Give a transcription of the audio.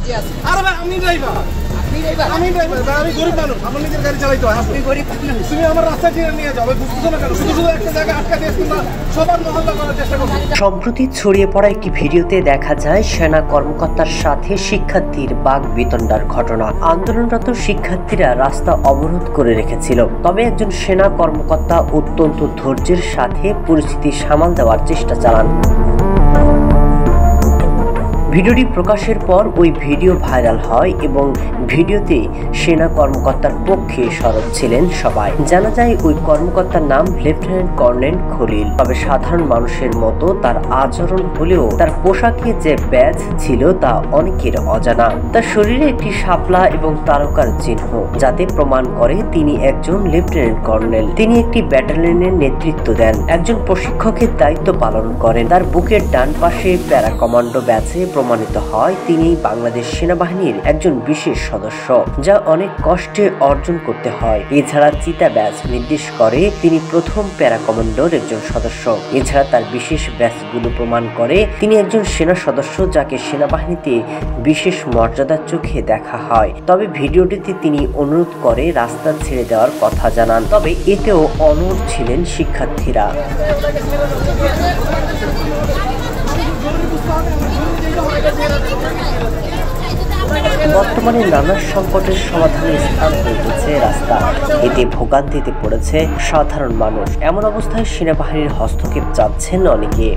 আরে ভাই আমি ড্রাইভার, আমি গরিব মানুষ, আমার নিজের গাড়ি চালাইতে হয়। আপনি গরিব মানুষ, তুমি আমার রাস্তা চিনে নিয়ে যাবে, বুঝতেছো না কেন? শুধু শুধু একটা জায়গায় আটকা দিয়ে তোমরা সবার মহল্লা করার চেষ্টা করছো। সম্প্রতি ছড়িয়ে পড়া একটি ভিডিওতে দেখা যায় সেনা কর্মকর্তার সাথে শিক্ষার্থীর বাক বিতণ্ডার ঘটনা। আন্দোলনরত শিক্ষার্থীরা রাস্তা অবরোধ করে রেখেছিল, তবে একজন সেনা কর্মকর্তা অত্যন্ত ধৈর্যের সাথে পরিস্থিতি সামাল দেওয়ার চেষ্টা চালান। ভিডিওটি প্রকাশের পর ওই ভিডিও ভাইরাল হয় এবং ভিডিওতে সেনা কর্মকর্তার পক্ষে সরব ছিলেন সবাই। জানা যায় ওই কর্মকর্তার নাম লেফটেন্যান্ট কর্নেল খলিল। তবে সাধারণ মানুষের মতো তার আচরণ হলেও তার পোশাকে যে ব্যাজ ছিল তা অনেকের অজানা। তার শরীরে একটি শাপলা এবং তারকার চিহ্ন, যাতে প্রমাণ করে তিনি একজন লেফটেন্যান্ট কর্নেল। তিনি একটি ব্যাটালিয়নের নেতৃত্ব দেন, একজন প্রশিক্ষকের দায়িত্ব পালন করেন। তার বুকের ডান পাশে প্যারা কমান্ডো ব্যাচে প্রমাণিত হয় তিনি বাংলাদেশ সেনাবাহিনীর একজন বিশেষ সদস্য, যা অনেক কষ্টে অর্জন করতে হয়। এছাড়া চিতা ব্যাচ নির্দেশ করে তিনি প্রথম প্যারা কমান্ডোর একজন সদস্য। এছাড়া তার বিশেষ ব্যাচগুলো প্রমাণ করে তিনি একজন সেনা সদস্য, যাকে সেনাবাহিনীতে বিশেষ মর্যাদার চোখে দেখা হয়। তবে ভিডিওটিতে তিনি অনুরোধ করে রাস্তা ছেড়ে দেওয়ার কথা জানান, তবে এতেও অনড় ছিলেন শিক্ষার্থীরা। বর্তমানে নানা সংকটের সমাধানের স্থান হয়ে গেছে রাস্তা, এতে ভোগান্তিতে পড়েছে সাধারণ মানুষ। এমন অবস্থায় সেনাবাহিনীর হস্তক্ষেপ চাচ্ছেন অনেকে।